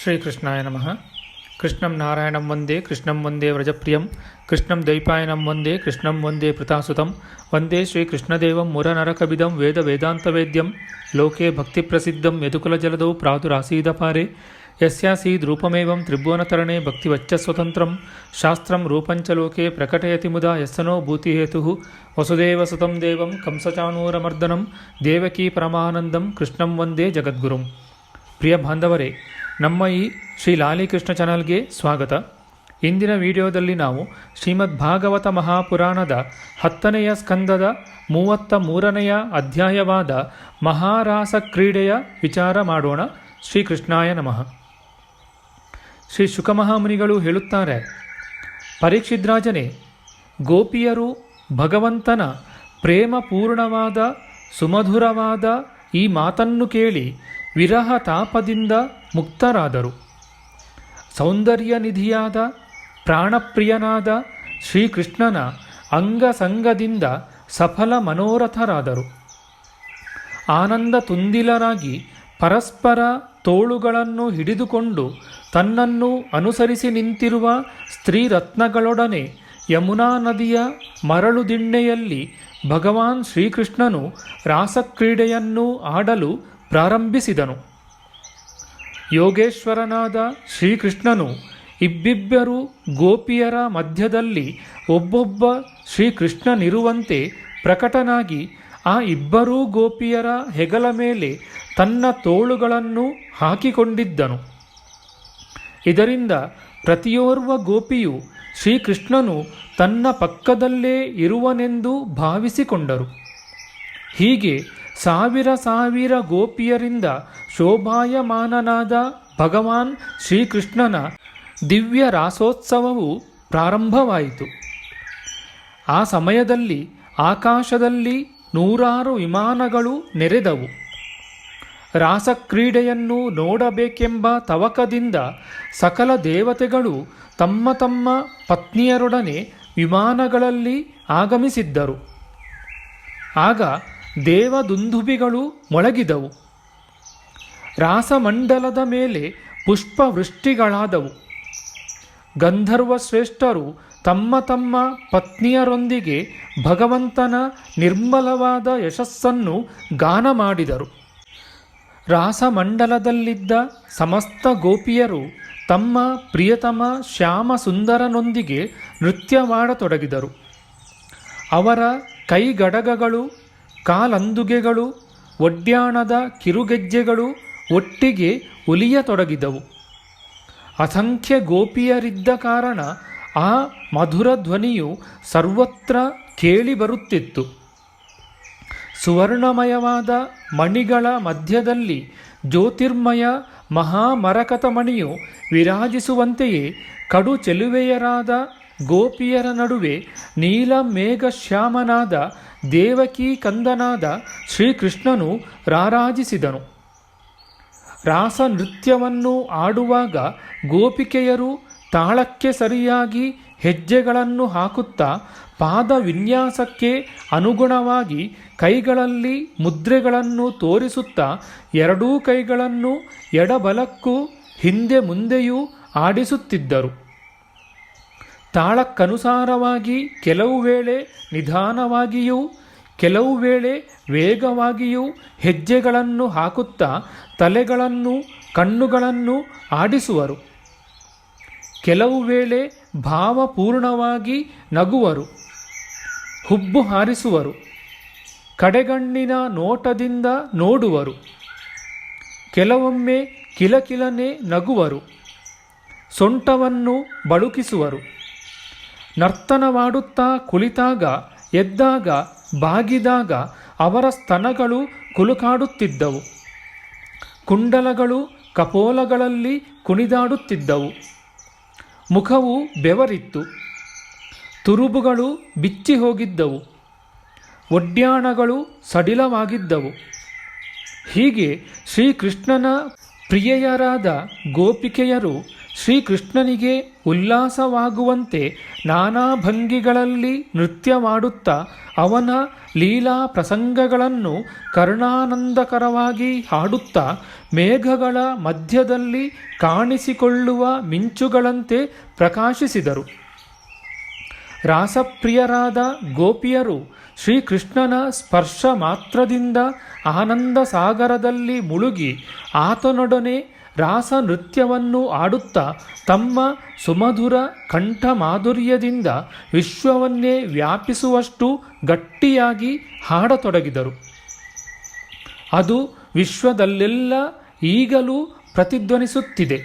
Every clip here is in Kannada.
ಶ್ರೀಕೃಷ್ಣಾಯ ನಮಃ. ಕೃಷ್ಣಂ ನಾರಾಯಣಂ ವಂದೇ ಕೃಷ್ಣಂ ವಂದೇ ವ್ರಜಪ್ರಿಯಂ ಕೃಷ್ಣಂ ದೈಪಾಯನಂ ವಂದೇ ಕೃಷ್ಣಂ ವಂದೇ ಪೃತಾಸುತಂ ವಂದೇ ಶ್ರೀಕೃಷ್ಣದೇವಂ ಮುರನರಕವಿದಂ ವೇದ ವೇದಾಂತವೇದ್ಯಂ ಲೋಕೆ ಭಕ್ತಿಪ್ರಸಿದ್ಧಂ ಯದುಕುಲಜಲದೌ ಪ್ರಾದುರಾಸೀದಪಾರೆ ಯಸ್ಯಾಸೀದ್ ರೂಪಮೇವಂ ತ್ರಿಭುವನತರಣೆ ಭಕ್ತಿವಚ್ಚಸ್ವತಂತ್ರಂ ಶಾಸ್ತ್ರಂ ರೂಪಂಚ ಲೋಕೆ ಪ್ರಕಟಯತಿ ಮುದಾ ಯಸ್ಸನೋ ಭೂತಿಹೇತುಃ ವಸುದೇವಸುತಂ ದೇವಂ ಕಂಸಚಾಣೂರಮರ್ದನಂ ದೇವಕೀ ಪರಮಾನಂದಂ ಕೃಷ್ಣಂ ವಂದೇ ಜಗದ್ಗುರುಂ. ಪ್ರಿಯ ಬಾಂಧವರೇ, ನಮ್ಮ ಈ ಶ್ರೀ ಲಾಲಿಕೃಷ್ಣ ಚಾನಲ್ಗೆ ಸ್ವಾಗತ. ಇಂದಿನ ವಿಡಿಯೋದಲ್ಲಿ ನಾವು ಶ್ರೀಮದ್ ಭಾಗವತ ಮಹಾಪುರಾಣದ 10ನೆಯ ಸ್ಕಂದದ 33ನೆಯ ಅಧ್ಯಾಯವಾದ ಮಹಾರಾಸ ಕ್ರೀಡೆಯ ವಿಚಾರ ಮಾಡೋಣ. ಶ್ರೀಕೃಷ್ಣಾಯ ನಮಃ. ಶ್ರೀ ಶುಕಮಹಾಮುನಿಗಳು ಹೇಳುತ್ತಾರೆ, ಪರೀಕ್ಷಿದ್ರಾಜನೇ, ಗೋಪಿಯರು ಭಗವಂತನ ಪ್ರೇಮಪೂರ್ಣವಾದ ಸುಮಧುರವಾದ ಈ ಮಾತನ್ನು ಕೇಳಿ ವಿರಹ ತಾಪದಿಂದ ಮುಕ್ತರಾದರು. ಸೌಂದರ್ಯ ನಿಧಿಯಾದ ಪ್ರಾಣಪ್ರಿಯನಾದ ಶ್ರೀಕೃಷ್ಣನ ಅಂಗಸಂಗದಿಂದ ಸಫಲ ಮನೋರಥರಾದರು. ಆನಂದ ತುಂದಿಲರಾಗಿ ಪರಸ್ಪರ ತೋಳುಗಳನ್ನು ಹಿಡಿದುಕೊಂಡು ತನ್ನನ್ನು ಅನುಸರಿಸಿ ನಿಂತಿರುವ ಸ್ತ್ರೀರತ್ನಗಳೊಡನೆ ಯಮುನಾ ನದಿಯ ಮರಳು ದಿಣ್ಣೆಯಲ್ಲಿ ಭಗವಾನ್ ಶ್ರೀಕೃಷ್ಣನು ರಾಸಕ್ರೀಡೆಯನ್ನು ಆಡಲು ಪ್ರಾರಂಭಿಸಿದನು. ಯೋಗೇಶ್ವರನಾದ ಶ್ರೀಕೃಷ್ಣನು ಇಬ್ಬಿಬ್ಬರು ಗೋಪಿಯರ ಮಧ್ಯದಲ್ಲಿ ಒಬ್ಬೊಬ್ಬ ಶ್ರೀಕೃಷ್ಣನಿರುವಂತೆ ಪ್ರಕಟನಾಗಿ ಆ ಇಬ್ಬರೂ ಗೋಪಿಯರ ಹೆಗಲ ಮೇಲೆ ತನ್ನ ತೋಳುಗಳನ್ನು ಹಾಕಿಕೊಂಡಿದ್ದನು. ಇದರಿಂದ ಪ್ರತಿಯೋರ್ವ ಗೋಪಿಯು ಶ್ರೀಕೃಷ್ಣನು ತನ್ನ ಪಕ್ಕದಲ್ಲೇ ಇರುವನೆಂದು ಭಾವಿಸಿಕೊಂಡರು. ಹೀಗೆ ಸಾವಿರ ಗೋಪಿಯರಿಂದ ಶೋಭಾಯಮಾನನಾದ ಭಗವಾನ್ ಶ್ರೀಕೃಷ್ಣನ ದಿವ್ಯ ರಾಸೋತ್ಸವವು ಪ್ರಾರಂಭವಾಯಿತು. ಆ ಸಮಯದಲ್ಲಿ ಆಕಾಶದಲ್ಲಿ 100 ವಿಮಾನಗಳು ನೆರೆದವು. ರಾಸಕ್ರೀಡೆಯನ್ನು ನೋಡಬೇಕೆಂಬ ತವಕದಿಂದ ಸಕಲ ದೇವತೆಗಳು ತಮ್ಮ ತಮ್ಮ ಪತ್ನಿಯರೊಡನೆ ವಿಮಾನಗಳಲ್ಲಿ ಆಗಮಿಸಿದ್ದರು. ಆಗ ದೇವದುಂದುಭಿಗಳು ಮೊಳಗಿದವು. ರಾಸಮಂಡಲದ ಮೇಲೆ ಪುಷ್ಪವೃಷ್ಟಿಗಳಾದವು. ಗಂಧರ್ವಶ್ರೇಷ್ಠರು ತಮ್ಮ ತಮ್ಮ ಪತ್ನಿಯರೊಂದಿಗೆ ಭಗವಂತನ ನಿರ್ಮಲವಾದ ಯಶಸ್ಸನ್ನು ಗಾನ ಮಾಡಿದರು. ರಾಸಮಂಡಲದಲ್ಲಿದ್ದ ಸಮಸ್ತ ಗೋಪಿಯರು ತಮ್ಮ ಪ್ರಿಯತಮ ಶ್ಯಾಮ ಸುಂದರನೊಂದಿಗೆ ನೃತ್ಯವಾಡತೊಡಗಿದರು. ಅವರ ಕೈಗಡಗಗಳು, ಕಾಲಂದುಗೆಗಳು, ಒಡ್ಯಾಣದ ಕಿರುಗೆಜ್ಜೆಗಳು ಒಟ್ಟಿಗೆ ಒಲಿಯತೊಡಗಿದವು. ಅಸಂಖ್ಯ ಗೋಪಿಯರಿದ್ದ ಕಾರಣ ಆ ಮಧುರ ಧ್ವನಿಯು ಸರ್ವತ್ರ ಕೇಳಿಬರುತ್ತಿತ್ತು. ಸುವರ್ಣಮಯವಾದ ಮಣಿಗಳ ಮಧ್ಯದಲ್ಲಿ ಜ್ಯೋತಿರ್ಮಯ ಮಹಾಮರಕತಮಣಿಯು ವಿರಾಜಿಸುವಂತೆಯೇ ಕಡು ಚೆಲುವೆಯರಾದ ಗೋಪಿಯರ ನಡುವೆ ನೀಲ ಮೇಘಶ್ಯಾಮನಾದ ದೇವಕೀ ಕಂದನಾದ ಶ್ರೀಕೃಷ್ಣನು ರಾರಾಜಿಸಿದನು. ರಾಸ ನೃತ್ಯವನ್ನು ಆಡುವಾಗ ಗೋಪಿಕೆಯರು ತಾಳಕ್ಕೆ ಸರಿಯಾಗಿ ಹೆಜ್ಜೆಗಳನ್ನು ಹಾಕುತ್ತಾ ಪಾದ ವಿನ್ಯಾಸಕ್ಕೆ ಅನುಗುಣವಾಗಿ ಕೈಗಳಲ್ಲಿ ಮುದ್ರೆಗಳನ್ನು ತೋರಿಸುತ್ತಾ ಎರಡೂ ಕೈಗಳನ್ನು ಎಡಬಲಕ್ಕೂ ಹಿಂದೆ ಮುಂದೆಯೂ ಆಡಿಸುತ್ತಿದ್ದರು. ತಾಳಕ್ಕನುಸಾರವಾಗಿ ಕೆಲವು ವೇಳೆ ನಿಧಾನವಾಗಿಯೂ ಕೆಲವು ವೇಳೆ ವೇಗವಾಗಿಯೂ ಹೆಜ್ಜೆಗಳನ್ನು ಹಾಕುತ್ತಾ ತಲೆಗಳನ್ನು ಕಣ್ಣುಗಳನ್ನು ಆಡಿಸುವರು. ಕೆಲವು ವೇಳೆ ಭಾವಪೂರ್ಣವಾಗಿ ನಗುವರು, ಹುಬ್ಬು ಹಾರಿಸುವರು, ಕಡೆಗಣ್ಣಿನ ನೋಟದಿಂದ ನೋಡುವರು. ಕೆಲವೊಮ್ಮೆ ಕಿಲಕಿಲನೆ ನಗುವರು, ಸೊಂಟವನ್ನು ಬಳುಕಿಸುವರು. ನರ್ತನವಾಡುತ್ತಾ ಕುಳಿತಾಗ, ಎದ್ದಾಗ, ಬಾಗಿದಾಗ ಅವರ ಸ್ತನಗಳು ಕುಲುಕಾಡುತ್ತಿದ್ದವು. ಕುಂಡಲಗಳು ಕಪೋಲಗಳಲ್ಲಿ ಕುಣಿದಾಡುತ್ತಿದ್ದವು. ಮುಖವು ಬೆವರಿತ್ತು. ತುರುಬುಗಳು ಬಿಚ್ಚಿ ಹೋಗಿದ್ದವು. ಒಡ್ಯಾಣಗಳು ಸಡಿಲವಾಗಿದ್ದವು. ಹೀಗೆ ಶ್ರೀಕೃಷ್ಣನ ಪ್ರಿಯೆಯರಾದ ಗೋಪಿಕೆಯರು ಶ್ರೀಕೃಷ್ಣನಿಗೆ ಉಲ್ಲಾಸವಾಗುವಂತೆ ನಾನಾ ಭಂಗಿಗಳಲ್ಲಿ ನೃತ್ಯ ಮಾಡುತ್ತಾ ಅವನ ಲೀಲಾ ಪ್ರಸಂಗಗಳನ್ನು ಕರ್ಣಾನಂದಕರವಾಗಿ ಹಾಡುತ್ತಾ ಮೇಘಗಳ ಮಧ್ಯದಲ್ಲಿ ಕಾಣಿಸಿಕೊಳ್ಳುವ ಮಿಂಚುಗಳಂತೆ ಪ್ರಕಾಶಿಸಿದರು. ರಾಸಪ್ರಿಯರಾದ ಗೋಪಿಯರು ಶ್ರೀಕೃಷ್ಣನ ಸ್ಪರ್ಶ ಮಾತ್ರದಿಂದ ಆನಂದ ಸಾಗರದಲ್ಲಿ ಮುಳುಗಿ ಆತನೊಡನೆ ರಾಸ ನೃತ್ಯವನ್ನು ಆಡುತ್ತಾ ತಮ್ಮ ಸುಮಧುರ ಕಂಠ ಮಾಧುರ್ಯದಿಂದ ವಿಶ್ವವನ್ನೇ ವ್ಯಾಪಿಸುವಷ್ಟು ಗಟ್ಟಿಯಾಗಿ ಹಾಡತೊಡಗಿದರು. ಅದು ವಿಶ್ವದಲ್ಲೆಲ್ಲ ಈಗಲೂ ಪ್ರತಿಧ್ವನಿಸುತ್ತಿದೆ.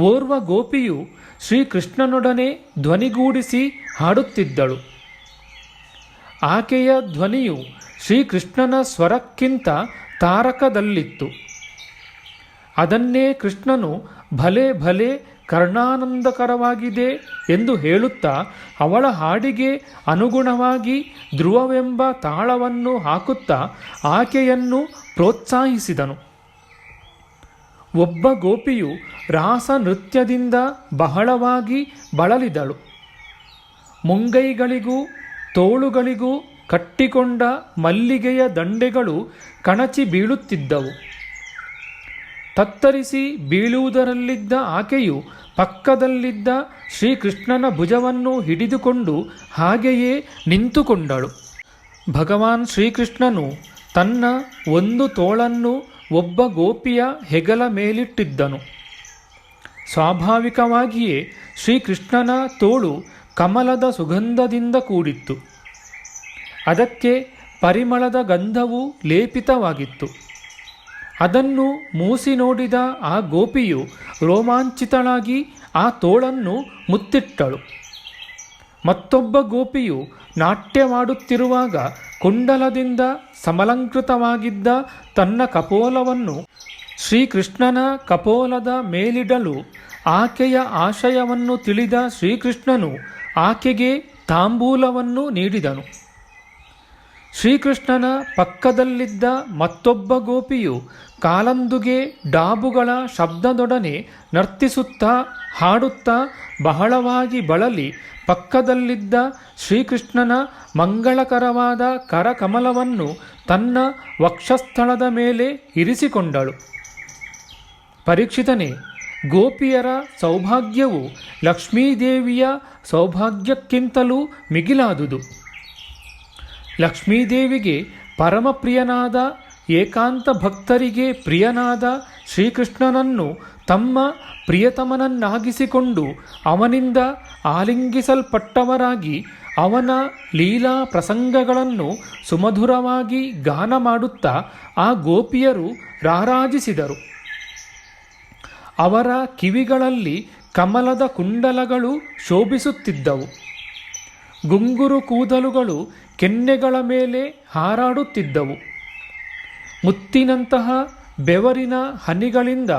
ಓರ್ವ ಗೋಪಿಯು ಶ್ರೀಕೃಷ್ಣನೊಡನೆ ಧ್ವನಿಗೂಡಿಸಿ ಹಾಡುತ್ತಿದ್ದಳು. ಆಕೆಯ ಧ್ವನಿಯು ಶ್ರೀಕೃಷ್ಣನ ಸ್ವರಕ್ಕಿಂತ ತಾರಕದಲ್ಲಿತ್ತು. ಅದನ್ನೇ ಕೃಷ್ಣನು ಭಲೆ ಭಲೆ ಕರ್ಣಾನಂದಕರವಾಗಿದೆ ಎಂದು ಹೇಳುತ್ತಾ ಅವಳ ಹಾಡಿಗೆ ಅನುಗುಣವಾಗಿ ಧ್ರುವವೆಂಬ ತಾಳವನ್ನು ಹಾಕುತ್ತಾ ಆಕೆಯನ್ನು ಪ್ರೋತ್ಸಾಹಿಸಿದನು. ಒಬ್ಬ ಗೋಪಿಯು ರಾಸ ನೃತ್ಯದಿಂದ ಬಹಳವಾಗಿ ಬಳಲಿದಳು. ಮುಂಗೈಗಳಿಗೂ ತೋಳುಗಳಿಗೂ ಕಟ್ಟಿಕೊಂಡ ಮಲ್ಲಿಗೆಯ ದಂಡೆಗಳು ಕಣಚಿ ಬೀಳುತ್ತಿದ್ದವು. ತತ್ತರಿಸಿ ಬೀಳುವುದರಲ್ಲಿದ್ದ ಆಕೆಯು ಪಕ್ಕದಲ್ಲಿದ್ದ ಶ್ರೀಕೃಷ್ಣನ ಭುಜವನ್ನು ಹಿಡಿದುಕೊಂಡು ಹಾಗೆಯೇ ನಿಂತುಕೊಂಡಳು. ಭಗವಾನ್ ಶ್ರೀಕೃಷ್ಣನು ತನ್ನ ಒಂದು ತೋಳನ್ನು ಒಬ್ಬ ಗೋಪಿಯ ಹೆಗಲ ಮೇಲಿಟ್ಟಿದ್ದನು. ಸ್ವಾಭಾವಿಕವಾಗಿಯೇ ಶ್ರೀಕೃಷ್ಣನ ತೋಳು ಕಮಲದ ಸುಗಂಧದಿಂದ ಕೂಡಿತ್ತು. ಅದಕ್ಕೆ ಪರಿಮಳದ ಗಂಧವು ಲೇಪಿತವಾಗಿತ್ತು. ಅದನ್ನು ಮೂಸಿ ನೋಡಿದ ಆ ಗೋಪಿಯು ರೋಮಾಂಚಿತಳಾಗಿ ಆ ತೋಳನ್ನು ಮುತ್ತಿಟ್ಟಳು. ಮತ್ತೊಬ್ಬ ಗೋಪಿಯು ನಾಟ್ಯವಾಡುತ್ತಿರುವಾಗ ಕುಂಡಲದಿಂದ ಸಮಲಂಕೃತವಾಗಿದ್ದ ತನ್ನ ಕಪೋಲವನ್ನು ಶ್ರೀಕೃಷ್ಣನ ಕಪೋಲದ ಮೇಲಿಡಲು ಆಕೆಯ ಆಶಯವನ್ನು ತಿಳಿದ ಶ್ರೀಕೃಷ್ಣನು ಆಕೆಗೆ ತಾಂಬೂಲವನ್ನು ನೀಡಿದನು. ಶ್ರೀಕೃಷ್ಣನ ಪಕ್ಕದಲ್ಲಿದ್ದ ಮತ್ತೊಬ್ಬ ಗೋಪಿಯು ಕಾಲಂದುಗೆ ಡಾಬುಗಳ ಶಬ್ದದೊಡನೆ ನರ್ತಿಸುತ್ತಾ ಹಾಡುತ್ತಾ ಬಹಳವಾಗಿ ಬಳಲಿ ಪಕ್ಕದಲ್ಲಿದ್ದ ಶ್ರೀಕೃಷ್ಣನ ಮಂಗಳಕರವಾದ ಕರಕಮಲವನ್ನು ತನ್ನ ವಕ್ಷಸ್ಥಳದ ಮೇಲೆ ಇರಿಸಿಕೊಂಡಳು. ಪರೀಕ್ಷಿತನೇ, ಗೋಪಿಯರ ಸೌಭಾಗ್ಯವು ಲಕ್ಷ್ಮೀದೇವಿಯ ಸೌಭಾಗ್ಯಕ್ಕಿಂತಲೂ ಮಿಗಿಲಾದುದು. ಲಕ್ಷ್ಮೀದೇವಿಗೆ ಪರಮಪ್ರಿಯನಾದ ಏಕಾಂತ ಭಕ್ತರಿಗೆ ಪ್ರಿಯನಾದ ಶ್ರೀಕೃಷ್ಣನನ್ನು ತಮ್ಮ ಪ್ರಿಯತಮನನ್ನಾಗಿಸಿಕೊಂಡು ಅವನಿಂದ ಆಲಿಂಗಿಸಲ್ಪಟ್ಟವರಾಗಿ ಅವನ ಲೀಲಾ ಪ್ರಸಂಗಗಳನ್ನು ಸುಮಧುರವಾಗಿ ಗಾನ ಮಾಡುತ್ತಾ ಆ ಗೋಪಿಯರು ರಾರಾಜಿಸಿದರು. ಅವರ ಕಿವಿಗಳಲ್ಲಿ ಕಮಲದ ಕುಂಡಲಗಳು ಶೋಭಿಸುತ್ತಿದ್ದವು. ಗುಂಗುರು ಕೂದಲುಗಳು ಕೆನ್ನೆಗಳ ಮೇಲೆ ಹಾರಾಡುತ್ತಿದ್ದವು. ಮುತ್ತಿನಂತಹ ಬೆವರಿನ ಹನಿಗಳಿಂದ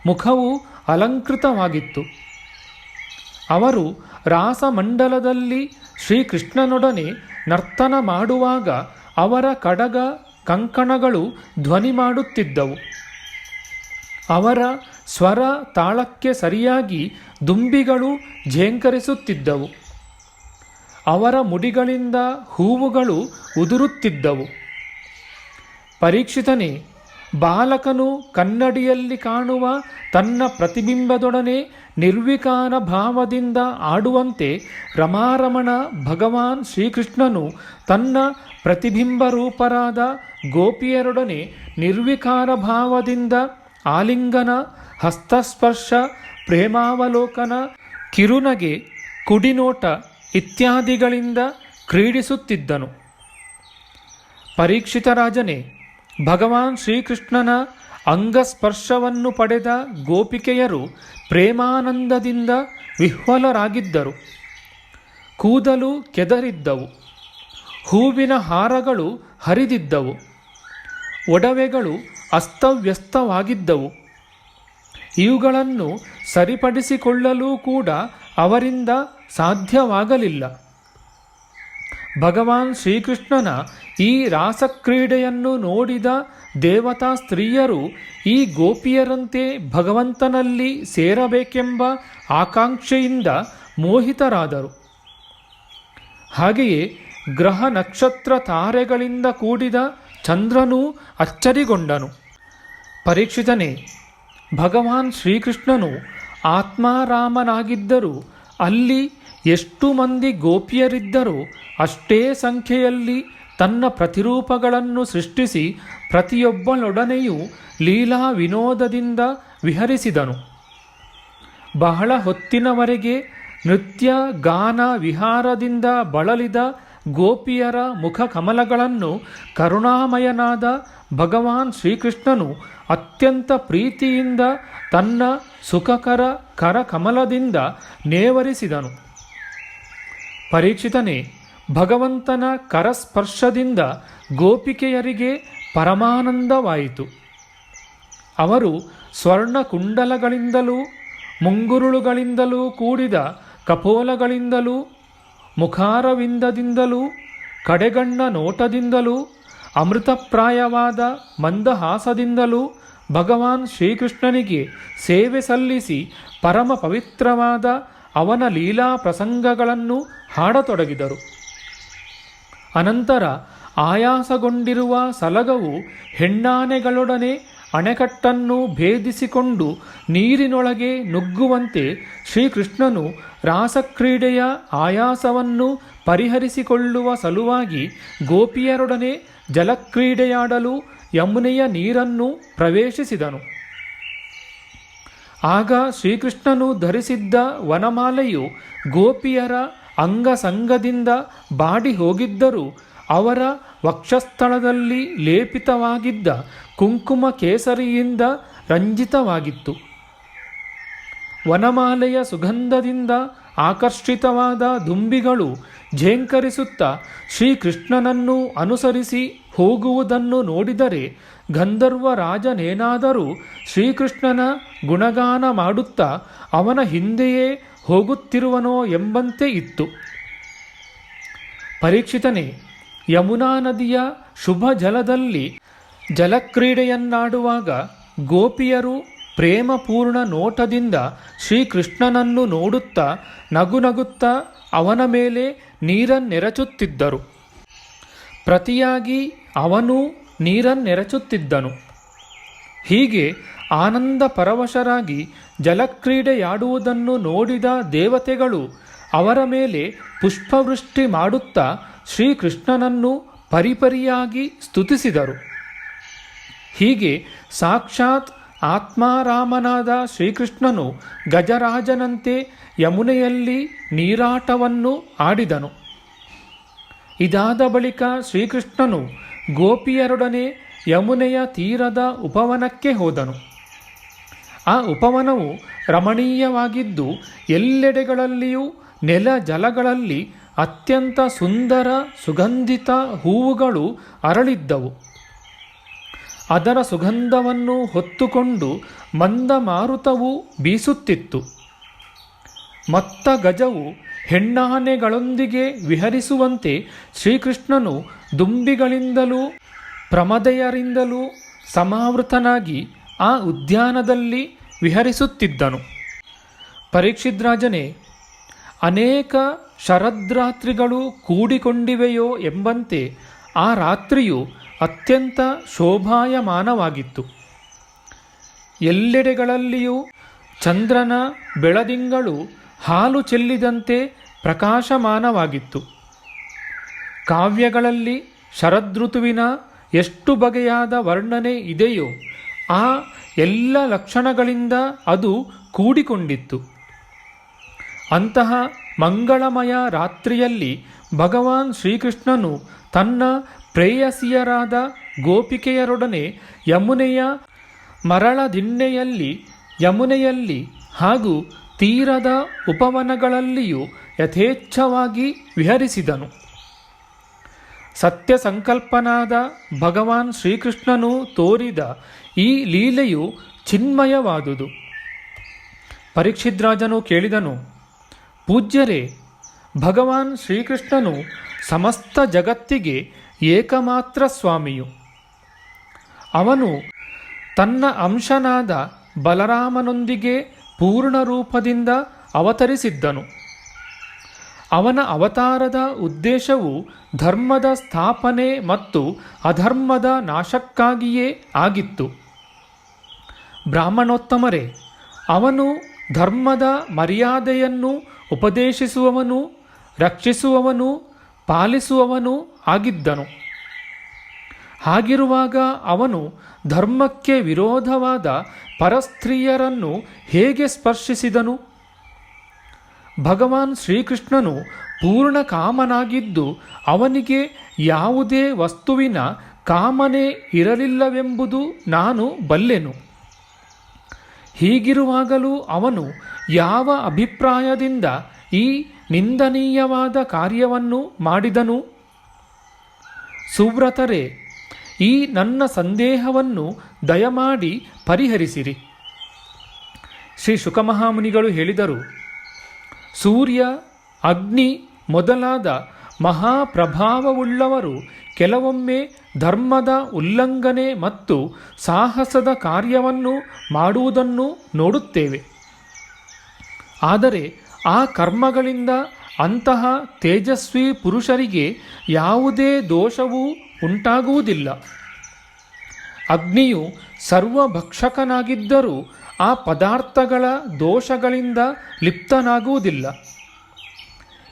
ಮುಖವು ಅಲಂಕೃತವಾಗಿತ್ತು. ಅವರು ರಾಸಮಂಡಲದಲ್ಲಿ ಶ್ರೀಕೃಷ್ಣನೊಡನೆ ನರ್ತನ ಮಾಡುವಾಗ ಅವರ ಕಡಗ ಕಂಕಣಗಳು ಧ್ವನಿ ಮಾಡುತ್ತಿದ್ದವು. ಅವರ ಸ್ವರ ತಾಳಕ್ಕೆ ಸರಿಯಾಗಿ ದುಂಬಿಗಳು ಝೇಂಕರಿಸುತ್ತಿದ್ದವು. ಅವರ ಮುಡಿಗಳಿಂದ ಹೂವುಗಳು ಉದುರುತ್ತಿದ್ದವು. ಪರೀಕ್ಷಿತನೇ, ಬಾಲಕನು ಕನ್ನಡಿಯಲ್ಲಿ ಕಾಣುವ ತನ್ನ ಪ್ರತಿಬಿಂಬದೊಡನೆ ನಿರ್ವಿಕಾರ ಭಾವದಿಂದ ಆಡುವಂತೆ ರಮಾರಮಣ ಭಗವಾನ್ ಶ್ರೀಕೃಷ್ಣನು ತನ್ನ ಪ್ರತಿಬಿಂಬ ರೂಪರಾದ ಗೋಪಿಯರೊಡನೆ ನಿರ್ವಿಕಾರ ಭಾವದಿಂದ ಆಲಿಂಗನ, ಹಸ್ತಸ್ಪರ್ಶ, ಪ್ರೇಮಾವಲೋಕನ, ಕಿರುನಗೆ, ಕುಡಿನೋಟ ಇತ್ಯಾದಿಗಳಿಂದ ಕ್ರೀಡಿಸುತ್ತಿದ್ದನು. ಪರೀಕ್ಷಿತರಾಜನೇ, ಭಗವಾನ್ ಶ್ರೀಕೃಷ್ಣನ ಅಂಗಸ್ಪರ್ಶವನ್ನು ಪಡೆದ ಗೋಪಿಕೆಯರು ಪ್ರೇಮಾನಂದದಿಂದ ವಿಹ್ವಲರಾಗಿದ್ದರು. ಕೂದಲು ಕೆದರಿದ್ದವು. ಹೂವಿನ ಹಾರಗಳು ಹರಿದಿದ್ದವು. ಒಡವೆಗಳು ಅಸ್ತವ್ಯಸ್ತವಾಗಿದ್ದವು. ಇವುಗಳನ್ನು ಸರಿಪಡಿಸಿಕೊಳ್ಳಲೂ ಕೂಡ ಅವರಿಂದ ಸಾಧ್ಯವಾಗಲಿಲ್ಲ. ಭಗವಾನ್ ಶ್ರೀಕೃಷ್ಣನ ಈ ರಾಸಕ್ರೀಡೆಯನ್ನು ನೋಡಿದ ದೇವತಾ ಸ್ತ್ರೀಯರು ಈ ಗೋಪಿಯರಂತೆ ಭಗವಂತನಲ್ಲಿ ಸೇರಬೇಕೆಂಬ ಆಕಾಂಕ್ಷೆಯಿಂದ ಮೋಹಿತರಾದರು. ಹಾಗೆಯೇ ಗ್ರಹ ನಕ್ಷತ್ರ ತಾರೆಗಳಿಂದ ಕೂಡಿದ ಚಂದ್ರನೂ ಅಚ್ಚರಿಗೊಂಡನು. ಪರೀಕ್ಷಿತನೇ, ಭಗವಾನ್ ಶ್ರೀಕೃಷ್ಣನು ಆತ್ಮಾರಾಮನಾಗಿದ್ದರೂ ಅಲ್ಲಿ ಎಷ್ಟು ಮಂದಿ ಗೋಪಿಯರಿದ್ದರೋ ಅಷ್ಟೇ ಸಂಖ್ಯೆಯಲ್ಲಿ ತನ್ನ ಪ್ರತಿರೂಪಗಳನ್ನು ಸೃಷ್ಟಿಸಿ ಪ್ರತಿಯೊಬ್ಬಳೊಡನೆಯೂ ಲೀಲಾ ವಿನೋದದಿಂದ ವಿಹರಿಸಿದನು. ಬಹಳ ಹೊತ್ತಿನವರೆಗೆ ನೃತ್ಯ ಗಾನ ವಿಹಾರದಿಂದ ಬಳಲಿದ ಗೋಪಿಯರ ಮುಖ ಕಮಲಗಳನ್ನು ಕರುಣಾಮಯನಾದ ಭಗವಾನ್ ಶ್ರೀಕೃಷ್ಣನು ಅತ್ಯಂತ ಪ್ರೀತಿಯಿಂದ ತನ್ನ ಸುಖಕರ ಕರಕಮಲದಿಂದ ನೇವರಿಸಿದನು. ಪರೀಕ್ಷಿತನೇ, ಭಗವಂತನ ಕರಸ್ಪರ್ಶದಿಂದ ಗೋಪಿಕೆಯರಿಗೆ ಪರಮಾನಂದವಾಯಿತು. ಅವರು ಸ್ವರ್ಣ ಕುಂಡಲಗಳಿಂದಲೂ ಮುಂಗುರುಳುಗಳಿಂದಲೂ ಕೂಡಿದ ಕಪೋಲಗಳಿಂದಲೂ ಮುಖಾರವಿಂದದಿಂದಲೂ ಕಡೆಗಣ್ಣ ನೋಟದಿಂದಲೂ ಅಮೃತಪ್ರಾಯವಾದ ಮಂದಹಾಸದಿಂದಲೂ ಭಗವಾನ್ ಶ್ರೀಕೃಷ್ಣನಿಗೆ ಸೇವೆ ಸಲ್ಲಿಸಿ ಪರಮ ಪವಿತ್ರವಾದ ಅವನ ಲೀಲಾ ಪ್ರಸಂಗಗಳನ್ನು ಹಾಡತೊಡಗಿದರು. ಅನಂತರ ಆಯಾಸಗೊಂಡಿರುವ ಸಲಗವು ಹೆಣ್ಣಾನೆಗಳೊಡನೆ ಅಣೆಕಟ್ಟನ್ನು ಭೇದಿಸಿಕೊಂಡು ನೀರಿನೊಳಗೆ ನುಗ್ಗುವಂತೆ ಶ್ರೀಕೃಷ್ಣನು ರಾಸಕ್ರೀಡೆಯ ಆಯಾಸವನ್ನು ಪರಿಹರಿಸಿಕೊಳ್ಳುವ ಸಲುವಾಗಿ ಗೋಪಿಯರೊಡನೆ ಜಲಕ್ರೀಡೆಯಾಡಲು ಯಮುನೆಯ ನೀರನ್ನು ಪ್ರವೇಶಿಸಿದನು. ಆಗ ಶ್ರೀಕೃಷ್ಣನು ಧರಿಸಿದ್ದ ವನಮಾಲೆಯು ಗೋಪಿಯರ ಅಂಗಸಂಗದಿಂದ ಬಾಡಿ ಹೋಗಿದ್ದರೂ ಅವರ ವಕ್ಷಸ್ಥಳದಲ್ಲಿ ಲೇಪಿತವಾಗಿದ್ದ ಕುಂಕುಮ ಕೇಸರಿಯಿಂದ ರಂಜಿತವಾಗಿತ್ತು. ವನಮಾಲೆಯ ಸುಗಂಧದಿಂದ ಆಕರ್ಷಿತವಾದ ದುಂಬಿಗಳು ಝೇಂಕರಿಸುತ್ತಾ ಶ್ರೀಕೃಷ್ಣನನ್ನು ಅನುಸರಿಸಿ ಹೋಗುವುದನ್ನು ನೋಡಿದರೆ ಗಂಧರ್ವ ರಾಜನೇನಾದರೂ ಶ್ರೀಕೃಷ್ಣನ ಗುಣಗಾನ ಮಾಡುತ್ತಾ ಅವನ ಹಿಂದೆಯೇ ಹೋಗುತ್ತಿರುವನೋ ಎಂಬಂತೆ ಇತ್ತು. ಪರೀಕ್ಷಿತನೇ, ಯಮುನಾ ನದಿಯ ಶುಭ ಜಲದಲ್ಲಿ ಜಲಕ್ರೀಡೆಯನ್ನಾಡುವಾಗ ಗೋಪಿಯರು ಪ್ರೇಮಪೂರ್ಣ ನೋಟದಿಂದ ಶ್ರೀಕೃಷ್ಣನನ್ನು ನೋಡುತ್ತಾ ನಗುನಗುತ್ತಾ ಅವನ ಮೇಲೆ ನೀರನ್ನೆರಚುತ್ತಿದ್ದರು. ಪ್ರತಿಯಾಗಿ ಅವನೂ ನೀರನ್ನೆರಚುತ್ತಿದ್ದನು. ಹೀಗೆ ಆನಂದ ಪರವಶರಾಗಿ ಜಲಕ್ರೀಡೆಯಾಡುವುದನ್ನು ನೋಡಿದ ದೇವತೆಗಳು ಅವರ ಮೇಲೆ ಪುಷ್ಪವೃಷ್ಟಿ ಮಾಡುತ್ತಾ ಶ್ರೀಕೃಷ್ಣನನ್ನು ಪರಿಪರಿಯಾಗಿ ಸ್ತುತಿಸಿದರು. ಹೀಗೆ ಸಾಕ್ಷಾತ್ ಆತ್ಮಾರಾಮನಾದ ಶ್ರೀಕೃಷ್ಣನು ಗಜರಾಜನಂತೆ ಯಮುನೆಯಲ್ಲಿ ನೀರಾಟವನ್ನು ಆಡಿದನು. ಇದಾದ ಬಳಿಕ ಶ್ರೀಕೃಷ್ಣನು ಗೋಪಿಯರೊಡನೆ ಯಮುನೆಯ ತೀರದ ಉಪವನಕ್ಕೆ ಹೋದನು. ಆ ಉಪವನವು ರಮಣೀಯವಾಗಿದ್ದು ಎಲ್ಲೆಡೆಗಳಲ್ಲಿಯೂ ನೆಲ ಜಲಗಳಲ್ಲಿ ಅತ್ಯಂತ ಸುಂದರ ಸುಗಂಧಿತ ಹೂವುಗಳು ಅರಳಿದ್ದವು. ಅದರ ಸುಗಂಧವನ್ನು ಹೊತ್ತುಕೊಂಡು ಮಂದ ಮಾರುತವು ಬೀಸುತ್ತಿತ್ತು. ಮತ್ತ ಗಜವು ಹೆಣ್ಣಾನೆಗಳೊಂದಿಗೆ ವಿಹರಿಸುವಂತೆ ಶ್ರೀಕೃಷ್ಣನು ದುಂಬಿಗಳಿಂದಲೂ ಪ್ರಮದೆಯರಿಂದಲೂ ಸಮಾವೃತನಾಗಿ ಆ ಉದ್ಯಾನದಲ್ಲಿ ವಿಹರಿಸುತ್ತಿದ್ದನು. ಪರೀಕ್ಷಿದ್ರಾಜನೇ, ಅನೇಕ ಶರದ್ರಾತ್ರಿಗಳು ಕೂಡಿಕೊಂಡಿವೆಯೋ ಎಂಬಂತೆ ಆ ರಾತ್ರಿಯು ಅತ್ಯಂತ ಶೋಭಾಯಮಾನವಾಗಿತ್ತು. ಎಲ್ಲೆಡೆಗಳಲ್ಲಿಯೂ ಚಂದ್ರನ ಬೆಳದಿಂಗಳು ಹಾಲು ಚೆಲ್ಲಿದಂತೆ ಪ್ರಕಾಶಮಾನವಾಗಿತ್ತು. ಕಾವ್ಯಗಳಲ್ಲಿ ಶರದೃತುವಿನ ಎಷ್ಟು ಬಗೆಯಾದ ವರ್ಣನೆ ಇದೆಯೋ ಆ ಎಲ್ಲ ಲಕ್ಷಣಗಳಿಂದ ಅದು ಕೂಡಿಕೊಂಡಿತ್ತು. ಅಂತಹ ಮಂಗಳಮಯ ರಾತ್ರಿಯಲ್ಲಿ ಭಗವಾನ್ ಶ್ರೀಕೃಷ್ಣನು ತನ್ನ ಪ್ರೇಯಸಿಯರಾದ ಗೋಪಿಕೆಯರೊಡನೆ ಯಮುನೆಯ ಯಮುನೆಯಲ್ಲಿ ಹಾಗೂ ತೀರದ ಉಪವನಗಳಲ್ಲಿಯೂ ಯಥೇಚ್ಛವಾಗಿ ವಿಹರಿಸಿದನು. ಸತ್ಯ ಸಂಕಲ್ಪನಾದ ಭಗವಾನ್ ಶ್ರೀಕೃಷ್ಣನು ತೋರಿದ ಈ ಲೀಲೆಯು ಚಿನ್ಮಯವಾದುದು. ಪರೀಕ್ಷಿದ್ರಾಜನು ಕೇಳಿದನು, ಪೂಜ್ಯರೇ, ಭಗವಾನ್ ಶ್ರೀಕೃಷ್ಣನು ಸಮಸ್ತ ಜಗತ್ತಿಗೆ ಏಕಮಾತ್ರ ಸ್ವಾಮಿಯು. ಅವನು ತನ್ನ ಅಂಶನಾದ ಬಲರಾಮನೊಂದಿಗೆ ಪೂರ್ಣ ರೂಪದಿಂದ ಅವತರಿಸಿದ್ದನು. ಅವನ ಅವತಾರದ ಉದ್ದೇಶವು ಧರ್ಮದ ಸ್ಥಾಪನೆ ಮತ್ತು ಅಧರ್ಮದ ನಾಶಕ್ಕಾಗಿಯೇ ಆಗಿತ್ತು. ಬ್ರಾಹ್ಮಣೋತ್ತಮರೇ, ಅವನು ಧರ್ಮದ ಮರ್ಯಾದೆಯನ್ನು ಉಪದೇಶಿಸುವವನು, ರಕ್ಷಿಸುವವನು, ಪಾಲಿಸುವವನು ಆಗಿದ್ದನು. ಹಾಗಿರುವಾಗ ಅವನು ಧರ್ಮಕ್ಕೆ ವಿರೋಧವಾದ ಪರಸ್ತ್ರೀಯರನ್ನು ಹೇಗೆ ಸ್ಪರ್ಶಿಸಿದನು? ಭಗವಾನ್ ಶ್ರೀಕೃಷ್ಣನು ಪೂರ್ಣ ಕಾಮನಾಗಿದ್ದು ಅವನಿಗೆ ಯಾವುದೇ ವಸ್ತುವಿನ ಕಾಮನೆ ಇರಲಿಲ್ಲವೆಂಬುದು ನಾನು ಬಲ್ಲೆನು. ಹೀಗಿರುವಾಗಲೂ ಅವನು ಯಾವ ಅಭಿಪ್ರಾಯದಿಂದ ಈ ನಿಂದನೀಯವಾದ ಕಾರ್ಯವನ್ನು ಮಾಡಿದನು? ಸುವ್ರತರೇ, ಈ ನನ್ನ ಸಂದೇಹವನ್ನು ದಯಮಾಡಿ ಪರಿಹರಿಸಿರಿ. ಶ್ರೀ ಶುಕಮಹಾಮುನಿಗಳು ಹೇಳಿದರು, ಸೂರ್ಯ, ಅಗ್ನಿ ಮೊದಲಾದ ಮಹಾಪ್ರಭಾವವುಳ್ಳವರು ಕೆಲವೊಮ್ಮೆ ಧರ್ಮದ ಉಲ್ಲಂಘನೆ ಮತ್ತು ಸಾಹಸದ ಕಾರ್ಯವನ್ನು ಮಾಡುವುದನ್ನು ನೋಡುತ್ತೇವೆ. ಆದರೆ ಆ ಕರ್ಮಗಳಿಂದ ಅಂತಹ ತೇಜಸ್ವಿ ಪುರುಷರಿಗೆ ಯಾವುದೇ ದೋಷವೂ ಉಂಟಾಗುವುದಿಲ್ಲ. ಅಗ್ನಿಯು ಸರ್ವಭಕ್ಷಕನಾಗಿದ್ದರೂ ಆ ಪದಾರ್ಥಗಳ ದೋಷಗಳಿಂದ ಲಿಪ್ತನಾಗುವುದಿಲ್ಲ.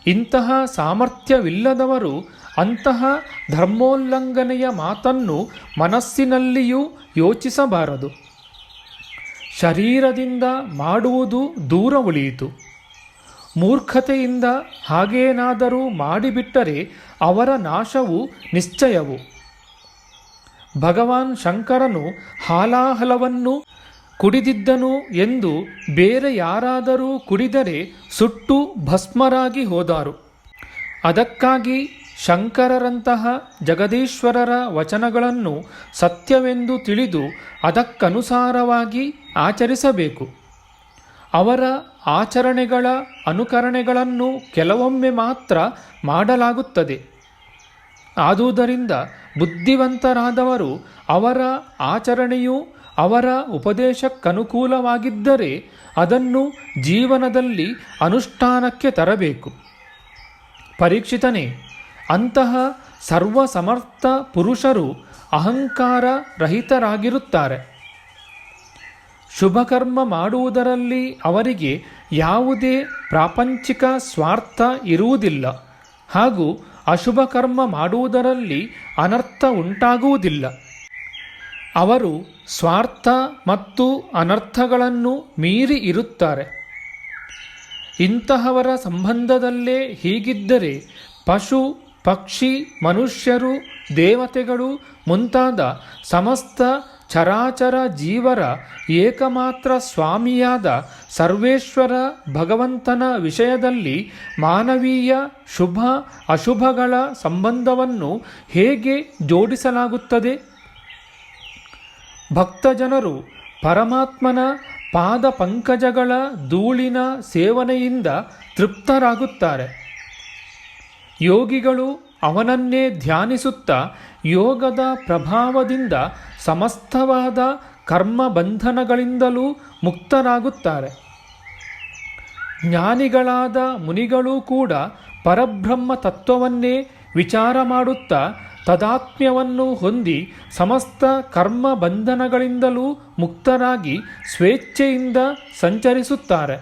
ಇಂತಹ ಸಾಮರ್ಥ್ಯವಿಲ್ಲದವರು ಅಂತಹ ಧರ್ಮೋಲ್ಲಂಘನೆಯ ಮಾತನ್ನು ಮನಸ್ಸಿನಲ್ಲಿಯೂ ಯೋಚಿಸಬಾರದು. ಶರೀರದಿಂದ ಮಾಡುವುದು ದೂರ ಉಳಿಯಿತು. ಮೂರ್ಖತೆಯಿಂದ ಹಾಗೇನಾದರೂ ಮಾಡಿಬಿಟ್ಟರೆ ಅವರ ನಾಶವು ನಿಶ್ಚಯವು. ಭಗವಾನ್ ಶಂಕರನು ಹಾಲಾಹಲವನ್ನು ಕುಡಿದಿದ್ದನು ಎಂದು ಬೇರೆ ಯಾರಾದರೂ ಕುಡಿದರೆ ಸುಟ್ಟು ಭಸ್ಮರಾಗಿ ಹೋದಾರು. ಅದಕ್ಕಾಗಿ ಶಂಕರರಂತಹ ಜಗದೀಶ್ವರರ ವಚನಗಳನ್ನು ಸತ್ಯವೆಂದು ತಿಳಿದು ಅದಕ್ಕನುಸಾರವಾಗಿ ಆಚರಿಸಬೇಕು. ಅವರ ಆಚರಣೆಗಳ ಅನುಕರಣೆಗಳನ್ನು ಕೆಲವೊಮ್ಮೆ ಮಾತ್ರ ಮಾಡಲಾಗುತ್ತದೆ. ಆದುದರಿಂದ ಬುದ್ಧಿವಂತರಾದವರು ಅವರ ಆಚರಣೆಯು ಅವರ ಉಪದೇಶಕ್ಕನುಕೂಲವಾಗಿದ್ದರೆ ಅದನ್ನು ಜೀವನದಲ್ಲಿ ಅನುಷ್ಠಾನಕ್ಕೆ ತರಬೇಕು. ಪರೀಕ್ಷಿತನೇ, ಅಂತಹ ಸರ್ವಸಮರ್ಥ ಪುರುಷರು ಅಹಂಕಾರ ರಹಿತರಾಗಿರುತ್ತಾರೆ. ಶುಭಕರ್ಮ ಮಾಡುವುದರಲ್ಲಿ ಅವರಿಗೆ ಯಾವುದೇ ಪ್ರಾಪಂಚಿಕ ಸ್ವಾರ್ಥ ಇರುವುದಿಲ್ಲ ಹಾಗೂ ಅಶುಭ ಕರ್ಮ ಮಾಡುವುದರಲ್ಲಿ ಅನರ್ಥ ಉಂಟಾಗುವುದಿಲ್ಲ. ಅವರು ಸ್ವಾರ್ಥ ಮತ್ತು ಅನರ್ಥಗಳನ್ನು ಮೀರಿ ಇರುತ್ತಾರೆ. ಇಂತಹವರ ಸಂಬಂಧದಲ್ಲೇ ಹೀಗಿದ್ದರೆ ಪಶು, ಪಕ್ಷಿ, ಮನುಷ್ಯರು, ದೇವತೆಗಳು ಮುಂತಾದ ಸಮಸ್ತ ಚರಾಚರ ಜೀವರ ಏಕಮಾತ್ರ ಸ್ವಾಮಿಯಾದ ಸರ್ವೇಶ್ವರ ಭಗವಂತನ ವಿಷಯದಲ್ಲಿ ಮಾನವೀಯ ಶುಭ ಅಶುಭಗಳ ಸಂಬಂಧವನ್ನು ಹೇಗೆ ಜೋಡಿಸಲಾಗುತ್ತದೆ? ಭಕ್ತಜನರು ಪರಮಾತ್ಮನ ಪಾದ ಪಂಕಜಗಳ ಧೂಳಿನ ಸೇವನೆಯಿಂದ ತೃಪ್ತರಾಗುತ್ತಾರೆ. ಯೋಗಿಗಳು ಅವನನ್ನೇ ಧ್ಯಾನಿಸುತ್ತಾ ಯೋಗದ ಪ್ರಭಾವದಿಂದ ಸಮಸ್ತವಾದ ಕರ್ಮ ಬಂಧನಗಳಿಂದಲೂ ಮುಕ್ತರಾಗುತ್ತಾರೆ. ಜ್ಞಾನಿಗಳಾದ ಮುನಿಗಳೂ ಕೂಡ ಪರಬ್ರಹ್ಮ ತತ್ವವನ್ನೇ ವಿಚಾರ ಮಾಡುತ್ತಾ ತದಾತ್ಮ್ಯವನ್ನು ಹೊಂದಿ ಸಮಸ್ತ ಕರ್ಮ ಬಂಧನಗಳಿಂದಲೂ ಮುಕ್ತರಾಗಿ ಸ್ವೇಚ್ಛೆಯಿಂದ ಸಂಚರಿಸುತ್ತಾರೆ.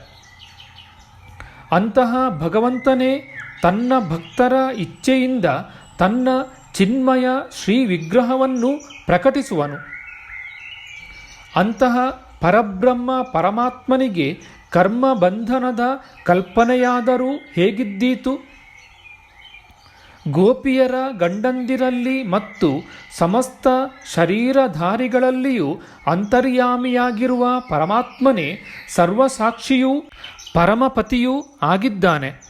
ಅಂತಹ ಭಗವಂತನೇ ತನ್ನ ಭಕ್ತರ ಇಚ್ಛೆಯಿಂದ ತನ್ನ ಚಿನ್ಮಯ ಶ್ರೀ ವಿಗ್ರಹವನ್ನು ಪ್ರಕಟಿಸುವನು. ಅಂತಹ ಪರಬ್ರಹ್ಮ ಪರಮಾತ್ಮನಿಗೆ ಕರ್ಮ ಬಂಧನದ ಕಲ್ಪನೆಯಾದರೂ ಹೇಗಿದ್ದೀತು? ಗೋಪಿಯರ ಗಂಡಂದಿರಲ್ಲಿ ಮತ್ತು ಸಮಸ್ತ ಶರೀರಧಾರಿಗಳಲ್ಲಿಯೂ ಅಂತರ್ಯಾಮಿಯಾಗಿರುವ ಪರಮಾತ್ಮನೇ ಸರ್ವಸಾಕ್ಷಿಯೂ ಪರಮಪತಿಯೂ ಆಗಿದ್ದಾನೆ.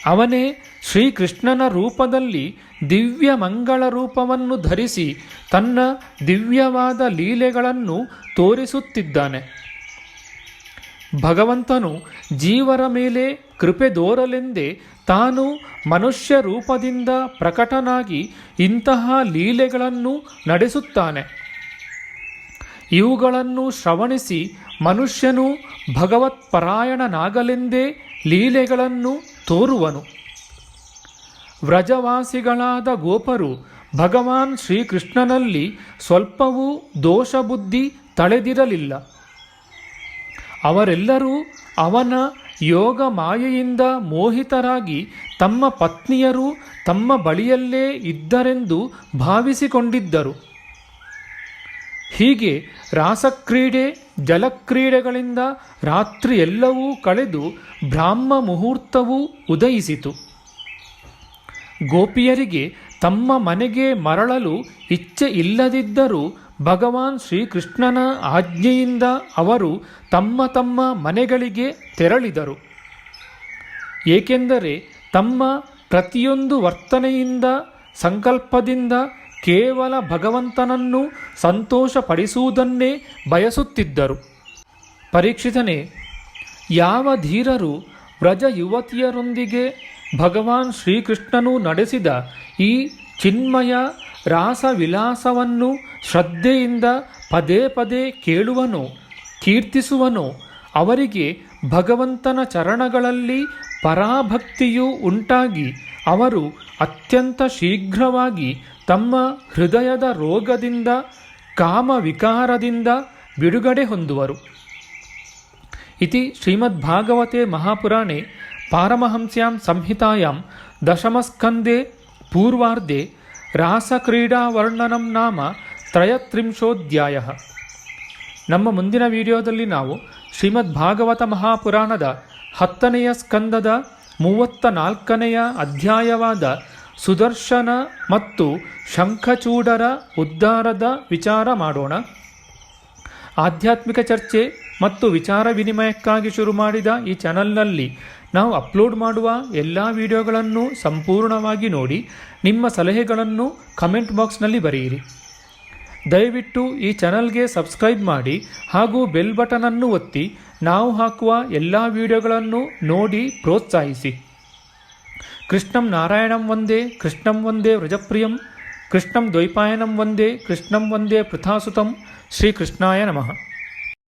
ಅವನೇ ಶ್ರೀಕೃಷ್ಣನ ರೂಪದಲ್ಲಿ ದಿವ್ಯ ಮಂಗಳ ರೂಪವನ್ನು ಧರಿಸಿ ತನ್ನ ದಿವ್ಯವಾದ ಲೀಲೆಗಳನ್ನು ತೋರಿಸುತ್ತಿದ್ದಾನೆ. ಭಗವಂತನು ಜೀವರ ಮೇಲೆ ಕೃಪೆ ದೋರಲೆಂದೇ ತಾನು ಮನುಷ್ಯ ರೂಪದಿಂದ ಪ್ರಕಟನಾಗಿ ಇಂತಹ ಲೀಲೆಗಳನ್ನು ನಡೆಸುತ್ತಾನೆ. ಇವುಗಳನ್ನು ಶ್ರವಣಿಸಿ ಮನುಷ್ಯನು ಭಗವತ್ಪರಾಯಣನಾಗಲೆಂದೇ ಲೀಲೆಗಳನ್ನು ತೋರುವನು. ವ್ರಜವಾಸಿಗಳಾದ ಗೋಪರು ಭಗವಾನ್ ಶ್ರೀಕೃಷ್ಣನಲ್ಲಿ ಸ್ವಲ್ಪವೂ ದೋಷಬುದ್ಧಿ ತಳೆದಿರಲಿಲ್ಲ. ಅವರೆಲ್ಲರೂ ಅವನ ಯೋಗ ಮಾಯೆಯಿಂದ ಮೋಹಿತರಾಗಿ ತಮ್ಮ ಪತ್ನಿಯರು ತಮ್ಮ ಬಳಿಯಲ್ಲೇ ಇದ್ದರೆಂದು ಭಾವಿಸಿಕೊಂಡಿದ್ದರು. ಹೀಗೆ ರಾಸಕ್ರೀಡೆ ಜಲಕ್ರೀಡೆಗಳಿಂದ ರಾತ್ರಿ ಎಲ್ಲವೂ ಕಳೆದು ಬ್ರಾಹ್ಮ ಮುಹೂರ್ತವೂ ಉದಯಿಸಿತು. ಗೋಪಿಯರಿಗೆ ತಮ್ಮ ಮನೆಗೆ ಮರಳಲು ಇಚ್ಛೆ ಇಲ್ಲದಿದ್ದರೂ ಭಗವಾನ್ ಶ್ರೀಕೃಷ್ಣನ ಆಜ್ಞೆಯಿಂದ ಅವರು ತಮ್ಮ ತಮ್ಮ ಮನೆಗಳಿಗೆ ತೆರಳಿದರು. ಏಕೆಂದರೆ ತಮ್ಮ ಪ್ರತಿಯೊಂದು ವರ್ತನೆಯಿಂದ ಸಂಕಲ್ಪದಿಂದ ಕೇವಲ ಭಗವಂತನನ್ನು ಸಂತೋಷಪಡಿಸುವುದನ್ನೇ ಬಯಸುತ್ತಿದ್ದರು. ಪರೀಕ್ಷಿತನೇ, ಯಾವ ಧೀರರು ವ್ರಜ ಯುವತಿಯರೊಂದಿಗೆ ಭಗವಾನ್ ಶ್ರೀಕೃಷ್ಣನು ನಡೆಸಿದ ಈ ಚಿನ್ಮಯ ರಾಸವಿಲಾಸವನ್ನು ಶ್ರದ್ಧೆಯಿಂದ ಪದೇ ಪದೇ ಕೇಳುವನೋ ಕೀರ್ತಿಸುವನೋ ಅವರಿಗೆ ಭಗವಂತನ ಚರಣಗಳಲ್ಲಿ ಪರಾಭಕ್ತಿಯು ಉಂಟಾಗಿ ಅವರು ಅತ್ಯಂತ ಶೀಘ್ರವಾಗಿ ತಮ್ಮ ಹೃದಯದ ರೋಗದಿಂದ ಕಾಮವಿಕಾರದಿಂದ ಬಿಡುಗಡೆ ಹೊಂದುವರು. ಇತಿ ಶ್ರೀಮದ್ಭಾಗವತೆ ಮಹಾಪುರಾಣೆ ಪಾರಮಹಂಸ್ಯಾಂ ಸಂಹಿತಾಯಾಂ ದಶಮಸ್ಕಂದೆ ಪೂರ್ವಾರ್ಧೆ ರಾಸಕ್ರೀಡಾವರ್ಣನಂ ನಾಮ ತ್ರಯತ್ರಿಂಶೋಧ್ಯಾಯಃ. ನಮ್ಮ ಮುಂದಿನ ವಿಡಿಯೋದಲ್ಲಿ ನಾವು ಶ್ರೀಮದ್ಭಾಗವತ ಮಹಾಪುರಾಣದ 10ನೆಯ ಸ್ಕಂದದ 34ನೆಯ ಅಧ್ಯಾಯವಾದ ಸುದರ್ಶನ ಮತ್ತು ಶಂಖಚೂಡರ ಉದ್ಧಾರದ ವಿಚಾರ ಮಾಡೋಣ. ಆಧ್ಯಾತ್ಮಿಕ ಚರ್ಚೆ ಮತ್ತು ವಿಚಾರ ವಿನಿಮಯಕ್ಕಾಗಿ ಶುರು ಮಾಡಿದ ಈ ಚಾನಲ್ನಲ್ಲಿ ನಾವು ಅಪ್ಲೋಡ್ ಮಾಡುವ ಎಲ್ಲ ವಿಡಿಯೋಗಳನ್ನು ಸಂಪೂರ್ಣವಾಗಿ ನೋಡಿ ನಿಮ್ಮ ಸಲಹೆಗಳನ್ನು ಕಮೆಂಟ್ ಬಾಕ್ಸ್ನಲ್ಲಿ ಬರೆಯಿರಿ. ದಯವಿಟ್ಟು ಈ ಚಾನಲ್ಗೆ ಸಬ್ಸ್ಕ್ರೈಬ್ ಮಾಡಿ ಹಾಗೂ ಬೆಲ್ ಬಟನನ್ನು ಒತ್ತಿ ನಾವು ಹಾಕುವ ಎಲ್ಲ ವಿಡಿಯೋಗಳನ್ನು ನೋಡಿ ಪ್ರೋತ್ಸಾಹಿಸಿ. ಕೃಷ್ಣಂ ನಾರಾಯಣಂ ವಂದೇ ಕೃಷ್ಣಂ ವಂದೇ ವ್ರಜಪ್ರಿಯಂ ಕೃಷ್ಣಂ ದ್ವೈಪಾಯನಂ ವಂದೇ ಕೃಷ್ಣಂ ವಂದೇ ಪೃಥಾಸುತಂ. ಶ್ರೀಕೃಷ್ಣಾಯ ನಮಃ.